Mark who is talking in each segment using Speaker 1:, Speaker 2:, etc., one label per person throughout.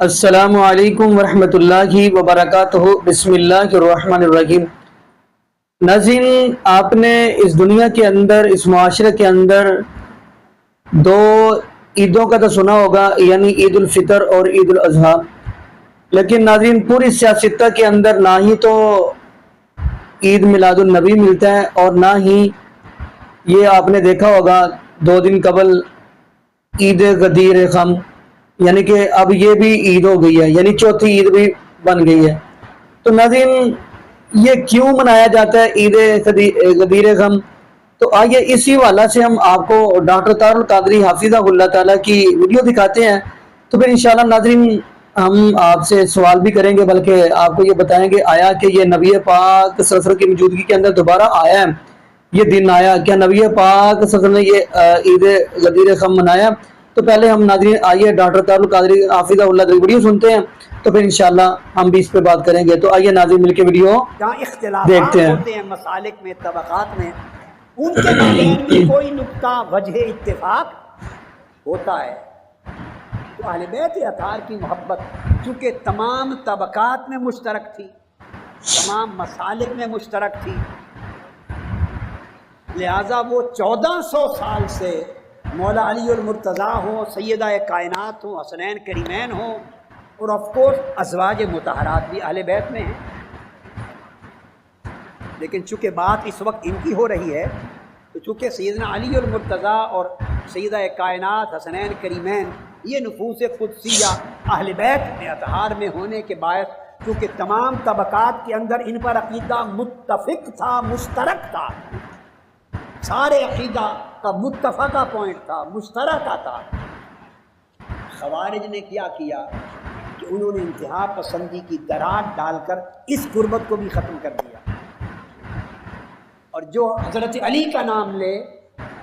Speaker 1: السلام علیکم ورحمۃ اللہ وبرکاتہ۔ بسم اللہ الرحمن الرحیم۔ ناظرین، آپ نے اس دنیا کے اندر، اس معاشرے کے اندر دو عیدوں کا تو سنا ہوگا، یعنی عید الفطر اور عید الاضحیٰ۔ لیکن ناظرین، پوری سیاستہ کے اندر نہ ہی تو عید میلاد النبی ملتا ہے، اور نہ ہی یہ آپ نے دیکھا ہوگا 2 دن قبل عید غدیر خم، یعنی کہ اب یہ بھی عید ہو گئی ہے، یعنی چوتھی عید بھی بن گئی ہے۔ تو ناظرین، یہ کیوں منایا جاتا ہے عید غدیر غم؟ تو آئیے اسی حوالہ سے ہم آپ کو ڈاکٹر طاہر القادری حافظہ اللہ تعالیٰ کی ویڈیو دکھاتے ہیں۔ تو پھر انشاءاللہ ناظرین، ہم آپ سے سوال بھی کریں گے، بلکہ آپ کو یہ بتائیں گے آیا کہ یہ نبی پاک صلی اللہ علیہ وسلم کی موجودگی کے اندر دوبارہ آیا ہے، یہ دن آیا کیا نبی پاک صلی اللہ علیہ وسلم نے یہ عید غدیر خم منایا؟ تو پہلے ہم ناظرین آئیے ڈاکٹر طاہر القادری حافظہ اللہ کی ویڈیو سنتے ہیں، تو پھر انشاءاللہ ہم بھی اس پہ بات کریں گے۔ تو آئیے ناظرین مل کے ویڈیو
Speaker 2: جہاں اختلافات ہوتے ہیں مسالک میں، طبقات میں، ان کے مابین بھی کوئی نقطہ وجہ اتفاق ہوتا ہے۔ تو اہل بیت اطہار کی محبت چونکہ تمام طبقات میں مشترک تھی، تمام مسالک میں مشترک تھی، لہٰذا وہ 1400 سال سے مولا علی المرتضیٰ ہوں، سیدہ کائنات ہوں، حسنین کریمین ہوں، اور آف کورس ازواج مطہرات بھی اہل بیت میں ہیں۔ لیکن چونکہ بات اس وقت ان کی ہو رہی ہے، تو چونکہ سیدنا علی المرتضیٰ اور سیدہ کائنات حسنین کریمین یہ نفوس قدسیہ اہل بیت میں اطہار میں ہونے کے باعث، چونکہ تمام طبقات کے اندر ان پر عقیدہ متفق تھا، مشترک تھا، سارے عقیدہ کا متفقہ پوائنٹ تھا، مشترکہ تھا۔ خوارج نے کیا کیا کہ انہوں نے انتہا پسندی کی دراڑ ڈال کر اس قربت کو بھی ختم کر دیا، اور جو حضرت علی کا نام لے،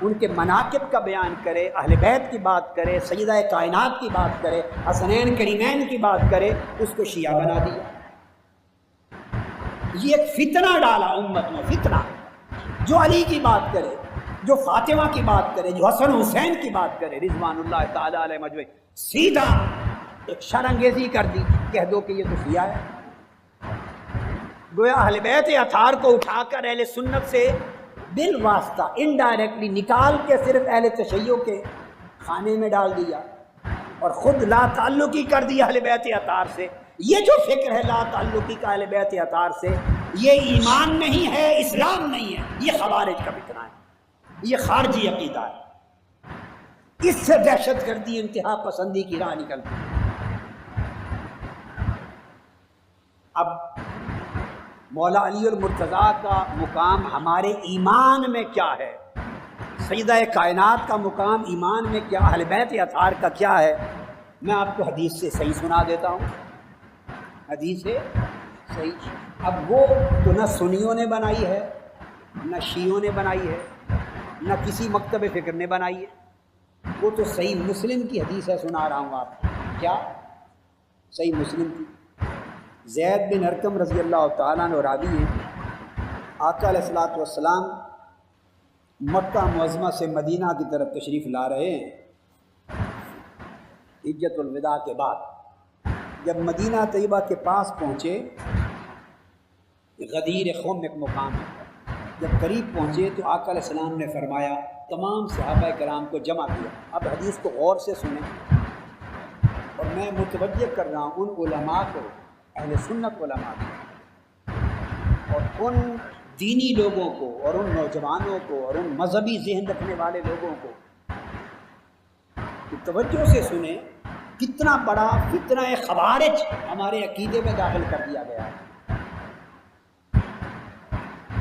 Speaker 2: ان کے مناقب کا بیان کرے، اہل بیت کی بات کرے، سیدہ کائنات کی بات کرے، حسنین کریمین کی بات کرے، اس کو شیعہ بنا دیا۔ یہ ایک فتنہ ڈالا امت میں، فتنہ۔ جو علی کی بات کرے، جو فاطمہ کی بات کرے، جو حسن حسین کی بات کرے رضوان اللہ تعالی علیہ مجمعین، سیدھا ایک شرانگیزی کر دی، کہہ دو کہ یہ تو شیعہ ہے۔ گویا اہل بیت اطہار کو اٹھا کر اہل سنت سے بالواسطہ انڈائریکٹلی نکال کے صرف اہل تشیع کے خانے میں ڈال دیا، اور خود لا تعلقی کر دیا اہل بیت اطہار سے۔ یہ جو فکر ہے لا تعلقی کا اہل بیت اطہار سے، یہ ایمان نہیں ہے، اسلام نہیں ہے، یہ خوارج کا فتنہ ہے، یہ خارجی عقیدہ ہے۔ اس سے دہشت گردی، انتہا پسندی کی راہ نکلتی ہے۔ اب مولا علی المرتضیٰ کا مقام ہمارے ایمان میں کیا ہے، سیدہ کائنات کا مقام ایمان میں کیا، اہل بیت اطہار کا کیا ہے، میں آپ کو حدیث سے صحیح سنا دیتا ہوں، حدیث سے صحیح۔ اب وہ تو نہ سنیوں نے بنائی ہے، نہ شیعوں نے بنائی ہے، نہ کسی مکتب فکر نے بنائی ہے، وہ تو صحیح مسلم کی حدیث ہے، سنا رہا ہوں آپ کو۔ کیا؟ صحیح مسلم کی۔ زید بن ارقم رضی اللہ تعالیٰ عنہ راوی ہیں، آقا علیہ الصلوۃ والسلام مکہ معظمہ سے مدینہ کی طرف تشریف لا رہے ہیں حجۃ الوداع کے بعد۔ جب مدینہ طیبہ کے پاس پہنچے، غدیر خم ایک مقام ہے، جب قریب پہنچے تو آقا علیہ السلام نے فرمایا، تمام صحابہ کرام کو جمع کیا۔ اب حدیث کو غور سے سنیں، اور میں متوجہ کر رہا ہوں ان علماء کو، اہل سنت علماء کو، اور ان دینی لوگوں کو، اور ان نوجوانوں کو، اور ان مذہبی ذہن رکھنے والے لوگوں کو کہ توجہ سے سنیں، کتنا بڑا فتنہ خوارج ہمارے عقیدے میں داخل کر دیا گیا ہے۔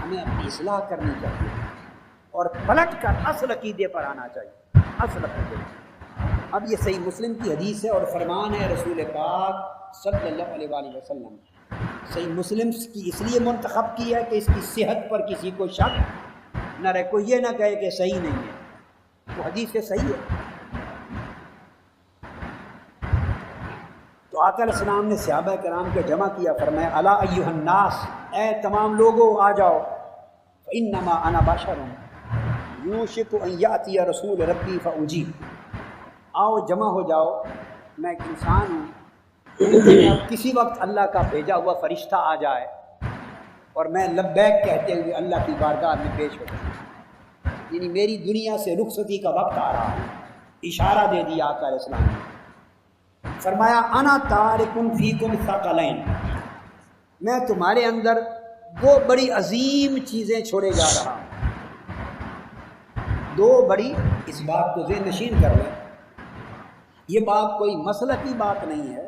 Speaker 2: ہمیں اپنی اصلاح کرنی چاہیے اور پلٹ کر اصل عقیدے پر آنا چاہیے، اصل عقیدے۔ اب یہ صحیح مسلم کی حدیث ہے، اور فرمان ہے رسول پاک صلی اللہ علیہ وآلہ وسلم۔ صحیح مسلم کی اس لیے منتخب کی ہے کہ اس کی صحت پر کسی کو شک نہ رہے، کوئی یہ نہ کہے کہ صحیح نہیں ہے، وہ حدیث سے صحیح ہے۔ تو آقا علیہ السلام نے صحابہ کرام کو جمع کیا، فرمایا الا ایھا الناس، اے تمام لوگوں آ جاؤ، فانما انا بشر یوشک ان یاتی رسول ربی فاجیب، آؤ جمع ہو جاؤ، میں ایک انسان ہوں، اب کسی وقت اللہ کا بھیجا ہوا فرشتہ آ جائے اور میں لبیک کہتے ہوئے اللہ کی بارگاہ میں پیش ہو جاؤں، یعنی میری دنیا سے رخصتی کا وقت آ رہا ہے، اشارہ دے دیا آقا علیہ السلام نے، فرمایا انا تارکن فیکم ثقلین، میں تمہارے اندر دو بڑی عظیم چیزیں چھوڑے جا رہا ہوں، دو بڑی، اس بات کو ذہن نشین کر لیں، یہ بات کوئی مسئلہ کی بات نہیں ہے،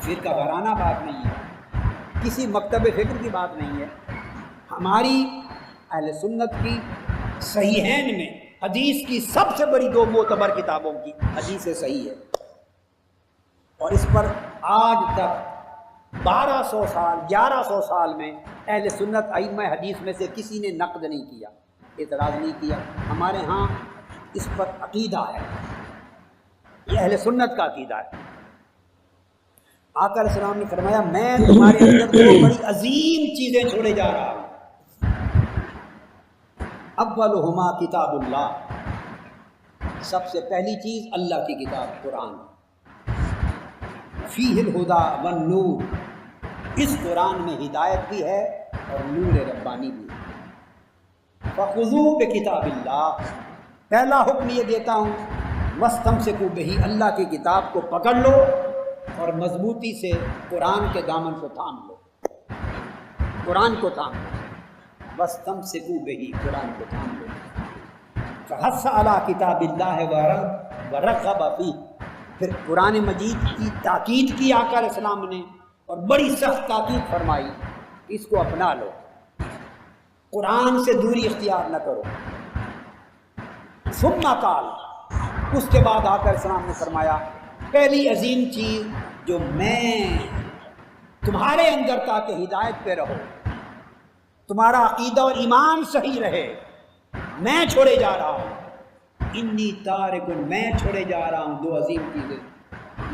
Speaker 2: فرقہ وارانہ بات نہیں ہے، کسی مکتب فکر کی بات نہیں ہے، ہماری اہل سنت کی صحیحین میں حدیث کی سب سے بڑی دو معتبر کتابوں کی حدیث صحیح ہے، اور اس پر آج تک 1200 سال 1100 سال میں اہل سنت ائمہ حدیث میں سے کسی نے نقد نہیں کیا، اعتراض نہیں کیا، ہمارے ہاں اس پر عقیدہ ہے، یہ اہل سنت کا عقیدہ ہے۔ آقا علیہ السلام نے فرمایا میں تمہارے اندر دو بڑی عظیم چیزیں چھوڑے جا رہا ہوں، اولہما کتاب اللہ، سب سے پہلی چیز اللہ کی کتاب قرآن، فیہ الہدی والنور، اس قرآن میں ہدایت بھی ہے اور نور ربانی بھی ہے، فخذوا بکتاب اللہ، پہلا حکم یہ دیتا ہوں واستمسکوا بہ، اللہ کی کتاب کو پکڑ لو اور مضبوطی سے قرآن کے دامن کو تھام لو، قرآن کو تھام لو، واستمسکوا بہ، قرآن کو تھام لو، فحث علی کتاب اللہ ورغب فیہ، پھر قرآن مجید کی تاکید کی آقا علیہ السلام نے اور بڑی سخت تاکید فرمائی، اس کو اپنا لو، قرآن سے دوری اختیار نہ کرو۔ ثم قال، اس کے بعد آقا علیہ السلام نے فرمایا پہلی عظیم چیز جو میں تمہارے اندر تاکہ ہدایت پہ رہو، تمہارا عقیدہ اور ایمان صحیح رہے، میں چھوڑے جا رہا ہوں، انی تارکن، میں چھوڑے جا رہا ہوں دو عظیم چیزیں،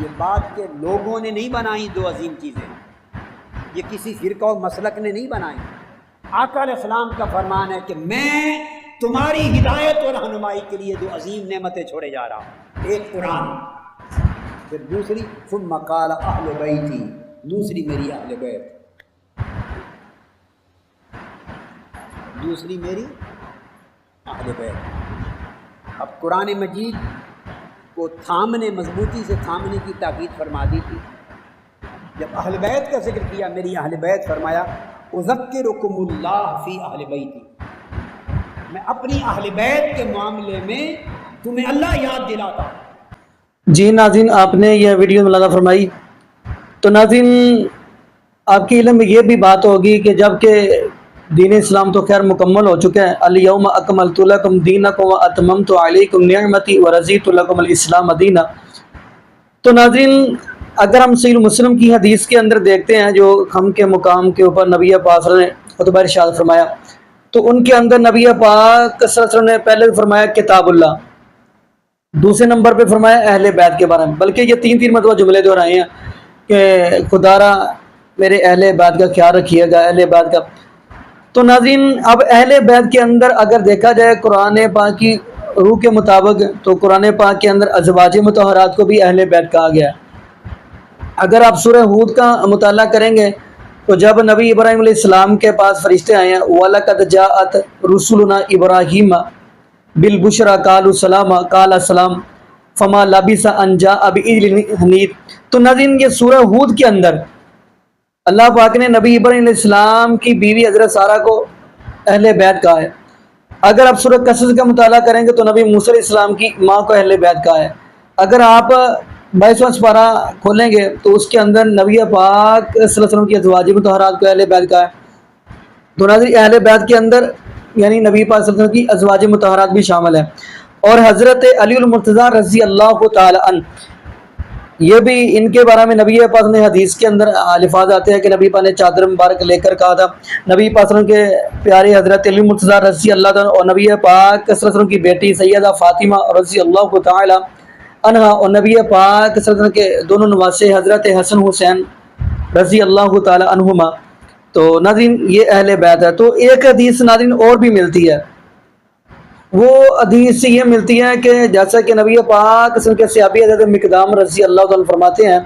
Speaker 2: یہ بات کہ لوگوں نے نہیں بنائی دو عظیم چیزیں، یہ کسی فرقہ و مسلک نے نہیں بنائی، آقا علیہ السلام کا فرمان ہے کہ میں تمہاری ہدایت اور رہنمائی کے لیے دو عظیم نعمتیں چھوڑے جا رہا ہوں، ایک قرآن، پھر دوسری ثم قال اہل بیتی، دوسری میری اہل بیت، دوسری میری اہل بیت۔ اب قرآن مجید کو تھامنے، مضبوطی سے تھامنے کی تاکید فرما دی تھی، جب اہل بیت کا ذکر کیا، میری اہل بیت، فرمایا اذکرکم اللہ فی اہل بیتی، میں اپنی اہل بیت کے معاملے میں تمہیں اللہ یاد دلاتا ہوں۔
Speaker 1: جی ناظرین، آپ نے یہ ویڈیو ملاحظہ فرمائی، تو ناظرین آپ کے علم میں یہ بھی بات ہوگی کہ جب کہ دین اسلام تو خیر مکمل ہو چکا ہے، الیوم اکملت لکم دینکم واتممت علیکم نعمتی ورضیت لکم الاسلام دینا، تو ناظرین اگر ہم صحیح مسلم کی حدیث کے اندر دیکھتے ہیں جو ہم کے مقام کے اوپر نبی پاک صلی اللہ علیہ وسلم نے خطبہ ارشاد فرمایا، تو ان کے اندر نبی پاک صلی اللہ علیہ وسلم نے پہلے فرمایا کتاب اللہ، دوسرے نمبر پہ فرمایا اہل بیت کے بارے میں، بلکہ یہ تین مرتبہ جملے دہرائے ہیں کہ خدا را میرے اہل بیت کا خیال رکھیے گا، اہل بیت کا۔ تو ناظرین اب اہل بیت کے اندر اگر دیکھا جائے قرآن پاک کی روح کے مطابق، تو قرآن پاک کے اندر ازواج مطہرات کو بھی اہل بیت کہا گیا ہے۔ اگر آپ سورہ ہود کا مطالعہ کریں گے تو جب نبی ابراہیم علیہ السلام کے پاس فرشتے آئے ہیں، وَلَقَدْ جَاءَتْ رُسُلُنَا إِبْرَاهِيمَ بِالْبُشْرَىٰ قَالُوا سَلَامًا قَالَ سَلَامٌ فَمَا لَبِثَ أَن جَاءَ بِعِجْلٍ حَنِيذٍ۔ تو ناظرین یہ سورہ ہود کے اندر اللہ پاک نے نبی ابراہیم علیہ السلام کی بیوی حضرت سارہ کو اہل بیت کہا ہے۔ اگر آپ سورہ قصص کا مطالعہ کریں گے تو نبی موسیٰ علیہ السلام کی ماں کو اہل بیت کہا ہے۔ اگر آپ 22واں سپارہ کھولیں گے تو اس کے اندر نبی پاک صلی اللہ علیہ وسلم کی ازواج مطہرات کو اہل بیت کہا ہے۔ تو ناظرین اہل بیت کے اندر یعنی نبی پاک صلی اللہ علیہ وسلم کی ازواج مطہرات بھی شامل ہیں، اور حضرت علی المرتضیٰ رضی اللہ تعالی عنہ، یہ بھی ان کے بارے میں نبی پاک نے حدیث کے اندر الفاظ آتے ہیں کہ نبی پاک نے چادر مبارک لے کر کہا تھا، نبی پاک صلی اللہ علیہ وسلم کے پیارے حضرت علی المرتضیٰ رضی اللہ تعالی اور نبی پاک صلی اللہ علیہ وسلم کی بیٹی سیدہ فاطمہ رضی اللہ تعالی عنہا اور نبی پاک صلی اللہ علیہ وسلم کے دونوں نواسے حضرت حسن حسین رضی اللہ تعالی عنہما۔ تو ناظرین یہ اہل بیت ہے۔ تو ایک حدیث ناظرین اور بھی ملتی ہے، وہ حدیث سے یہ ملتی ہے کہ جیسا کہ نبی پاک صلی اللہ علیہ وسلم کے صحابی حضرت مقدام رضی اللہ تعالی عنہ فرماتے ہیں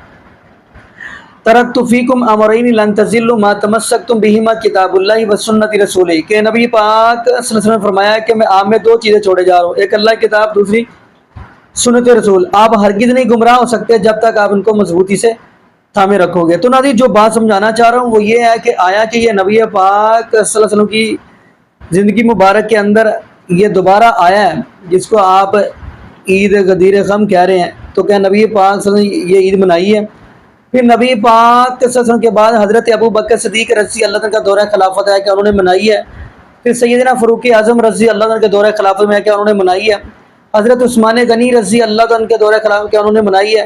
Speaker 1: ترکت فیکم امرین لن تضلوا ما تمسکتم بہما کتاب اللہ و سنت رسولہ، کہ نبی پاک صلی اللہ علیہ وسلم نے فرمایا کہ میں آپ میں دو چیزیں چھوڑے جا رہا ہوں، ایک اللہ کی کتاب، دوسری سنت رسول۔ آپ ہرگز نہیں گمراہ ہو سکتے جب تک آپ ان کو مضبوطی سے تھامے رکھو گے۔ تو ناظرین جو بات سمجھانا چاہ رہا ہوں وہ یہ ہے کہ آیا کہ یہ نبی پاک صلی اللہ علیہ وسلم کی زندگی مبارک کے اندر یہ دوبارہ آیا ہے جس کو آپ عید غدیر غم کہہ رہے ہیں، تو کیا نبی پاک صلی اللہ علیہ وسلم یہ عید منائی ہے؟ پھر نبی پاک صلی اللہ علیہ وسلم کے بعد حضرت ابو بکر صدیق رضی اللہ عنہ کا دورہ خلافت ہے کہ انہوں نے منائی ہے۔ پھر سیدنا فاروق اعظم رضی اللہ عنہ کے دورہ خلافت میں ہے کہ انہوں نے منائی ہے۔ حضرت عثمان غنی رضی اللہ عنہ کے دورہ خلافت کہ انہوں نے منائی ہے۔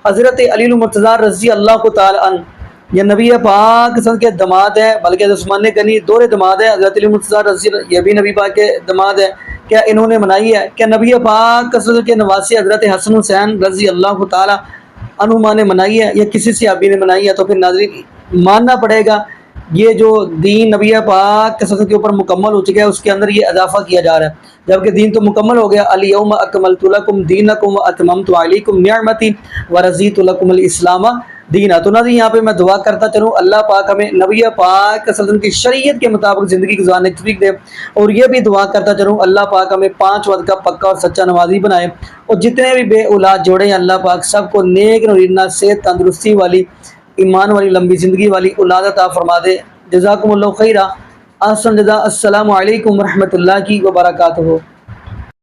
Speaker 1: حضرت علی المرتضیٰ رضی اللہ تعالی عنہ یہ نبی پاک صلی اللہ علیہ وسلم کے دماد ہیں، بلکہ عثمان غنی دور دماد ہے، حضرت علی المرتضیٰ رضی اللہ یہ بھی نبی پاک کے دماد ہے، کیا انہوں نے منائی ہے؟ کیا نبی پاک صلی اللہ علیہ وسلم کے نواسے حضرت حسن حسین رضی اللہ تعالی عنہما نے منائی ہے یا کسی صحابی نے منائی ہے؟ تو پھر ناظرین ماننا پڑے گا یہ جو دین نبی پاک کے کے اوپر مکمل ہو چکا ہے اس کے اندر یہ اضافہ کیا جا رہا ہے، جبکہ دین تو مکمل ہو گیا۔ الیوم اکملت لکم دینکم واتممت علیکم نعمتی ورضیت لکم الاسلام دینا۔ تو ناظرین یہاں پہ میں دعا کرتا چلوں اللہ پاک ہمیں نبی پاک صلی اللہ علیہ وسلم کی شریعت کے مطابق زندگی گزارنے کی توفیق دے، اور یہ بھی دعا کرتا چلوں اللہ پاک ہمیں 5 وقت کا پکا اور سچا نمازی بنائے، اور جتنے بھی بے اولاد جوڑے ہیں اللہ پاک سب کو نیک نوینا صحت تندرستی والی ایمان والی لمبی زندگی والی اولاد عطا فرما دے۔ جزاکم اللہ خیرہ، احسن جزا۔ السلام علیکم ورحمۃ اللہ وبرکاتہ۔